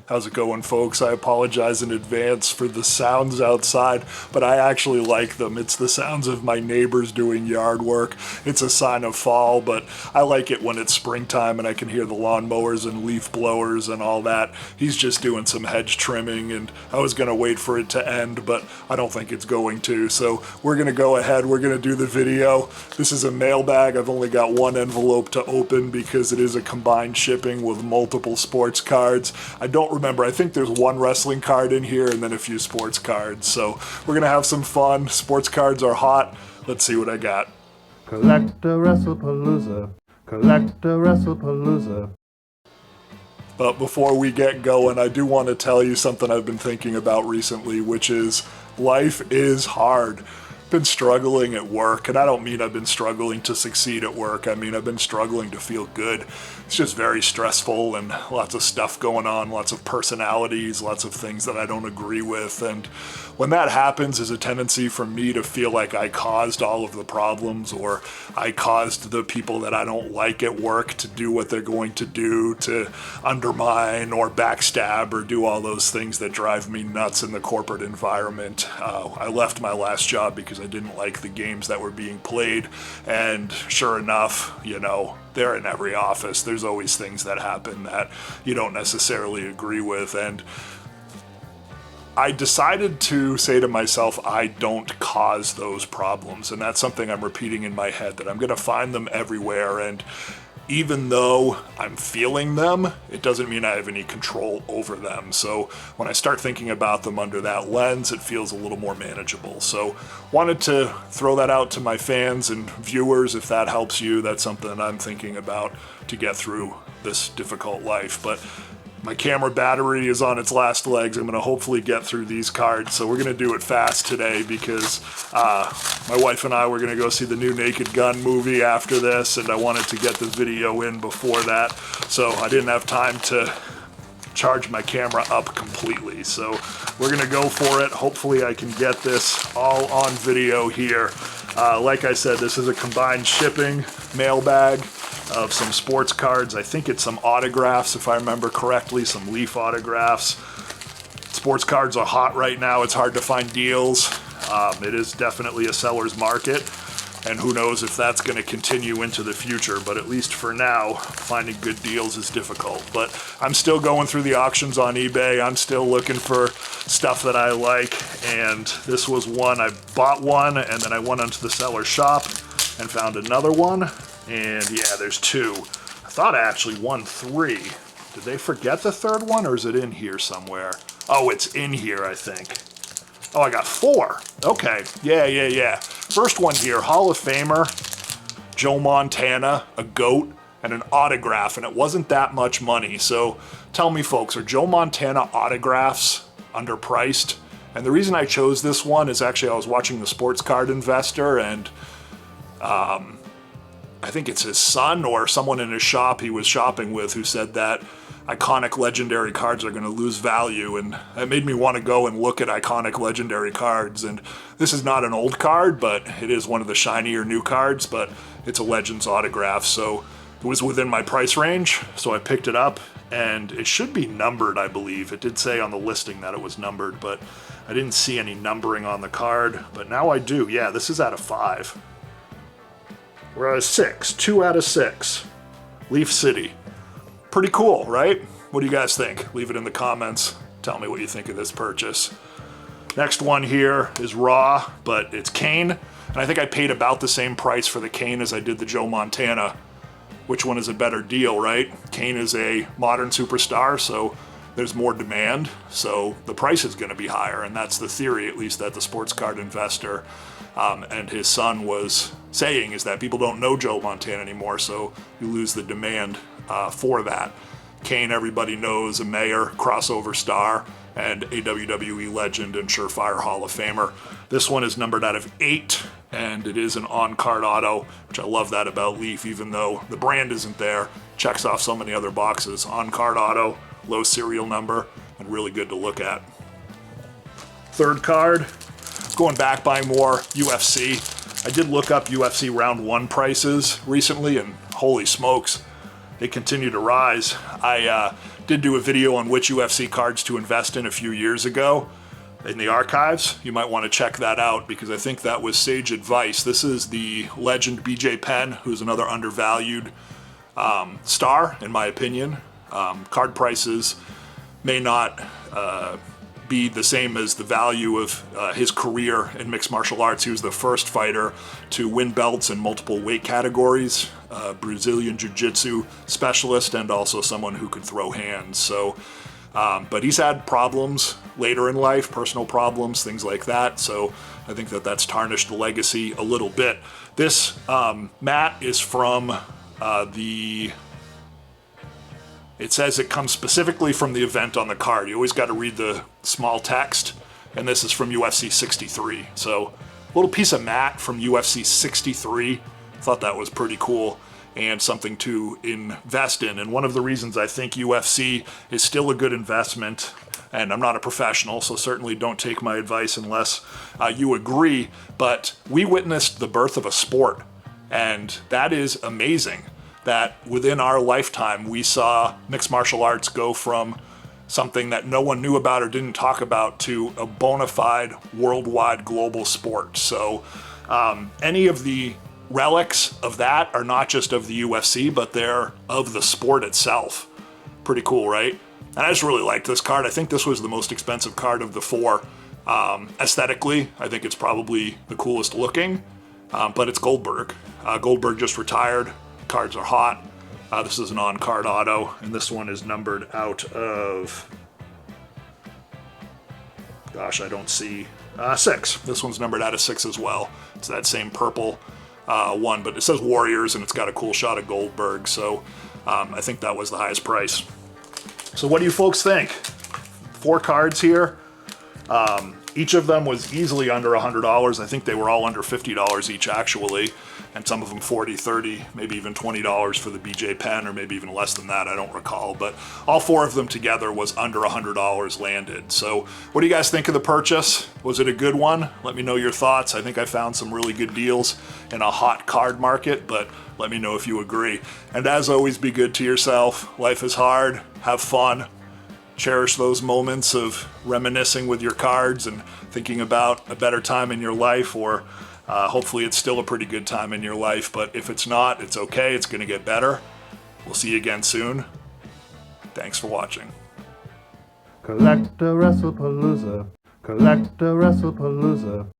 How's it going, folks? I apologize in advance for the sounds outside, but I actually like them. It's the sounds of my neighbors doing yard work. It's a sign of fall, but I like it when it's springtime and I can hear the lawnmowers and leaf blowers and all that. He's just doing some hedge trimming, and I was going to wait for it to end, but I don't think it's going to. So we're going to go ahead. We're going to do the video. This is a mailbag. I've only got one envelope to open because it is a combined shipping with multiple sports cards. I don't remember. I think there's one wrestling card in here and then a few sports cards. So we're going to have some fun. Sports cards are hot. Let's see what I got. CollectAWrestlePalooza. CollectAWrestlePalooza. But before we get going, I do want to tell you something I've been thinking about recently, which is life is hard. Been struggling at work, and I don't mean I've been struggling to succeed at work. I mean I've been struggling to feel good. It's just very stressful and lots of stuff going on, lots of personalities, lots of things that I don't agree with. And when that happens, there's a tendency for me to feel like I caused all of the problems, or I caused the people that I don't like at work to do what they're going to do, to undermine or backstab or do all those things that drive me nuts in the corporate environment. I left my last job because I didn't like the games that were being played, and sure enough, you know, they're in every office. There's always things that happen that you don't necessarily agree with, and I decided to say to myself, I don't cause those problems, and that's something I'm repeating in my head, that I'm going to find them everywhere, and even though I'm feeling them, it doesn't mean I have any control over them. So when I start thinking about them under that lens, it feels a little more manageable. So wanted to throw that out to my fans and viewers. If that helps you, that's something I'm thinking about to get through this difficult life. But my camera battery is on its last legs. I'm going to hopefully get through these cards. So we're going to do it fast today because my wife and I were going to go see the new Naked Gun movie after this, and I wanted to get the video in before that. So I didn't have time to charge my camera up completely. So we're going to go for it. Hopefully I can get this all on video here. Like I said, this is a combined shipping mailbag of some sports cards. I think it's some autographs, if I remember correctly, some Leaf autographs. Sports cards are hot right now. It's hard to find deals. It is definitely a seller's market, and who knows if that's going to continue into the future, but at least for now, finding good deals is difficult. But I'm still going through the auctions on eBay. I'm still looking for stuff that I like, and this was one. I bought one, and then I went onto the seller's shop and found another one. And yeah, there's two. I thought I actually won three. Did they forget the third one, or is it in here somewhere? Oh, it's in here, I think. Oh, I got four. Okay, yeah. First one here, Hall of Famer, Joe Montana, a GOAT, and an autograph, and it wasn't that much money. So tell me, folks, are Joe Montana autographs underpriced? And the reason I chose this one is actually I was watching the Sports Card Investor, and I think it's his son or someone in his shop he was shopping with who said that iconic legendary cards are going to lose value, and that made me want to go and look at iconic legendary cards. And this is not an old card, but it is one of the shinier new cards, but it's a Legends autograph, so it was within my price range, so I picked it up, and it should be numbered, I believe. It did say on the listing that it was numbered, but I didn't see any numbering on the card, but now I do. Yeah, this is out of 5. We're at a 6, 2 out of 6. Leaf City. Pretty cool, right? What do you guys think? Leave it in the comments. Tell me what you think of this purchase. Next one here is Raw, but it's Kane. And I think I paid about the same price for the Kane as I did the Joe Montana. Which one is a better deal, right? Kane is a modern superstar, so there's more demand. So the price is going to be higher, and that's the theory, at least, that the Sports Card Investor and his son was saying, is that people don't know Joe Montana anymore, so you lose the demand for that. Kane, everybody knows, a mayor, crossover star, and a WWE legend and surefire Hall of Famer. This one is numbered out of 8, and it is an on-card auto, which I love that about Leaf, even though the brand isn't there. Checks off so many other boxes. On-card auto, low serial number, and really good to look at. Third card, going back buying more UFC. I did look up UFC round 1 prices recently, and holy smokes, they continue to rise. I Did do a video on which UFC cards to invest in a few years ago in the archives. You might want to check that out because I think that was sage advice. This is the legend BJ Penn, who's another undervalued star, in my opinion. Card prices may not be the same as the value of his career in mixed martial arts. He was the first fighter to win belts in multiple weight categories, Brazilian Jiu-Jitsu specialist, and also someone who could throw hands. So, but he's had problems later in life, personal problems, things like that. So I think that that's tarnished the legacy a little bit. This mat is from it says it comes specifically from the event on the card. You always got to read the small text, and this is from UFC 63. So a little piece of mat from UFC 63. Thought that was pretty cool and something to invest in. And one of the reasons I think UFC is still a good investment, and I'm not a professional, so certainly don't take my advice unless you agree, but we witnessed the birth of a sport, and that is amazing. That within our lifetime, we saw mixed martial arts go from something that no one knew about or didn't talk about to a bona fide worldwide global sport. So any of the relics of that are not just of the UFC, but they're of the sport itself. Pretty cool, right? And I just really liked this card. I think this was the most expensive card of the four. Aesthetically, I think it's probably the coolest looking, but it's Goldberg. Goldberg just retired. Cards are hot. This is an on-card auto, and this one is numbered out of, gosh, I don't see, 6. This one's numbered out of 6 as well. It's that same purple one, but it says Warriors, and it's got a cool shot of Goldberg, so I think that was the highest price. So what do you folks think? 4 cards here. Each of them was easily under $100. I think they were all under $50 each, actually, and some of them $40, $30, maybe even $20 for the BJ Penn, or maybe even less than that, I don't recall. But all 4 of them together was under $100 landed. So what do you guys think of the purchase? Was it a good one? Let me know your thoughts. I think I found some really good deals in a hot card market, but let me know if you agree. And as always, be good to yourself. Life is hard. Have fun. Cherish those moments of reminiscing with your cards and thinking about a better time in your life, or hopefully it's still a pretty good time in your life, but if it's not, it's okay, it's going to get better. We'll see you again soon. Thanks for watching. CollectAWrestlePalooza, CollectAWrestlePalooza.